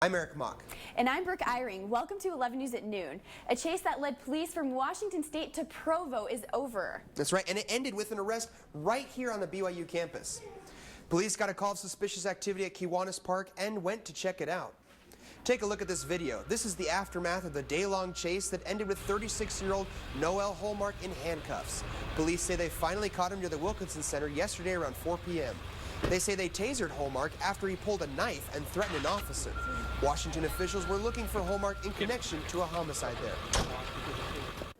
I'm ewmock. And I'm Brooke Eyring. Welcome to 11 News at Noon. A chase that led police from Washington State to Provo is over. That's right, and it ended with an arrest right here on the BYU campus. Police got a call of suspicious activity at Kiwanis Park and went to check it out. Take a look at this video. This is the aftermath of the day-long chase that ended with 36-year-old Noel Hallmark in handcuffs. Police say they finally caught him near the Wilkinson Center yesterday around 4 p.m. They say they tasered Hallmark after he pulled a knife and threatened an officer. Washington officials were looking for Hallmark in connection to a homicide there.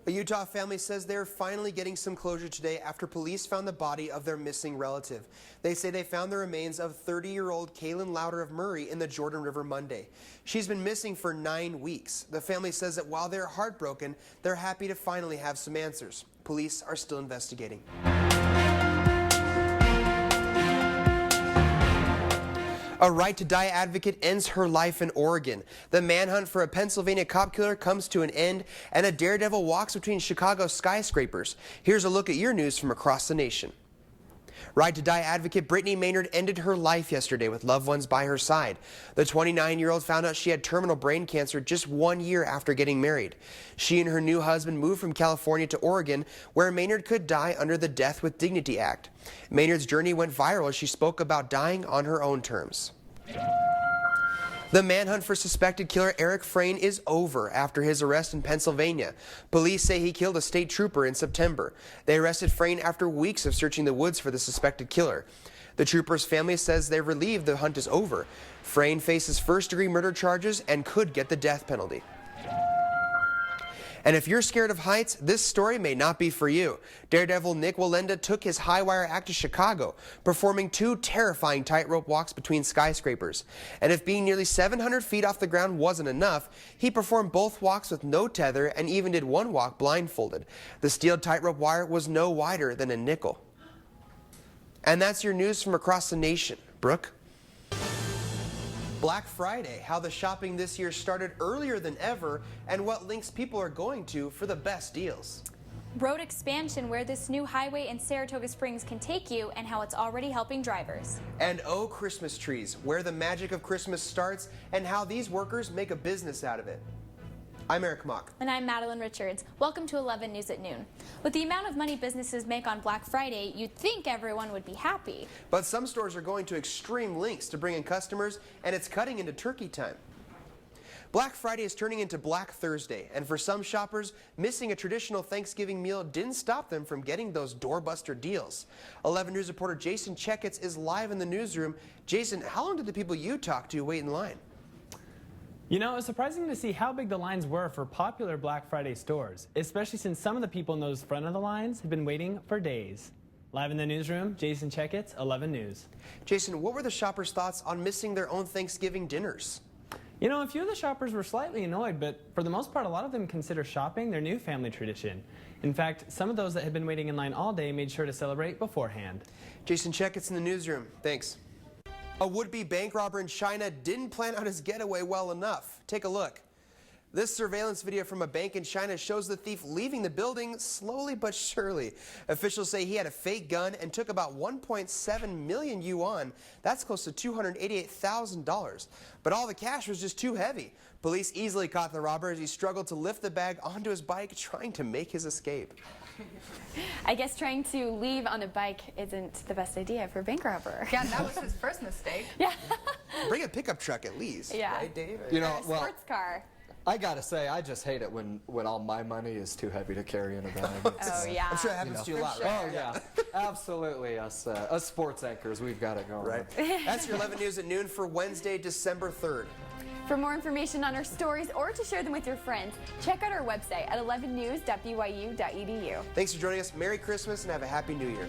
A Utah family says they're finally getting some closure today after police found the body of their missing relative. They say they found the remains of 30-year-old Kaylin Louder of Murray in the Jordan River Monday. She's been missing for 9 weeks. The family says that while they're heartbroken, they're happy to finally have some answers. Police are still investigating. A right-to-die advocate ends her life in Oregon. The manhunt for a Pennsylvania cop killer comes to an end, and a daredevil walks between Chicago's skyscrapers. Here's a look at your news from across the nation. Right-to-die advocate Brittany Maynard ended her life yesterday with loved ones by her side. The 29-year-old found out she had terminal brain cancer just 1 year after getting married. She and her new husband moved from California to Oregon, where Maynard could die under the Death with Dignity Act. Maynard's journey went viral as she spoke about dying on her own terms. The manhunt for suspected killer Eric Frayne is over after his arrest in Pennsylvania. Police say he killed a state trooper in September. They arrested Frayne after weeks of searching the woods for the suspected killer. The trooper's family says they're relieved the hunt is over. Frayne faces first-degree murder charges and could get the death penalty. And if you're scared of heights, this story may not be for you. Daredevil Nick Wallenda took his high-wire act to Chicago, performing 2 terrifying tightrope walks between skyscrapers. And if being nearly 700 feet off the ground wasn't enough, he performed both walks with no tether and even did one walk blindfolded. The steel tightrope wire was no wider than a nickel. And that's your news from across the nation. Brooke? Black Friday, how the shopping this year started earlier than ever, and what links people are going to for the best deals. Road expansion, where this new highway in Saratoga Springs can take you, and how it's already helping drivers. And oh, Christmas trees, where the magic of Christmas starts and how these workers make a business out of it. I'm ewmock. And I'm Madeline Richards. Welcome to 11 News at Noon. With the amount of money businesses make on Black Friday, you'd think everyone would be happy. But some stores are going to extreme lengths to bring in customers, and it's cutting into turkey time. Black Friday is turning into Black Thursday, and for some shoppers, missing a traditional Thanksgiving meal didn't stop them from getting those doorbuster deals. 11 News reporter Jason Checketts is live in the newsroom. Jason, how long did the people you talked to wait in line? You know, it was surprising to see how big the lines were for popular Black Friday stores, especially since some of the people in those front of the lines have been waiting for days. Live in the newsroom, Jason Checketts, 11 News. Jason, what were the shoppers' thoughts on missing their own Thanksgiving dinners? You know, a few of the shoppers were slightly annoyed, but for the most part, a lot of them consider shopping their new family tradition. In fact, some of those that had been waiting in line all day made sure to celebrate beforehand. Jason Checketts in the newsroom. Thanks. A would-be bank robber in China didn't plan out his getaway well enough. Take a look. This surveillance video from a bank in China shows the thief leaving the building slowly but surely. Officials say he had a fake gun and took about 1.7 million yuan. That's close to $288,000. But all the cash was just too heavy. Police easily caught the robber as he struggled to lift the bag onto his bike, trying to make his escape. I guess trying to leave on a bike isn't the best idea for a bank robber. Yeah, that was his first mistake. Yeah. Bring a pickup truck at least. Yeah. Right, Dave? You know, Or a sports car. I gotta say, I just hate it when all my money is too heavy to carry in a bag. Oh, yeah. I'm sure it happens to you a lot, Oh right? yeah, absolutely. Us sports anchors, we've got it going. Right. That's your 11 News at noon for Wednesday, December 3rd. For more information on our stories or to share them with your friends, check out our website at 11news.byu.edu. Thanks for joining us. Merry Christmas and have a Happy New Year.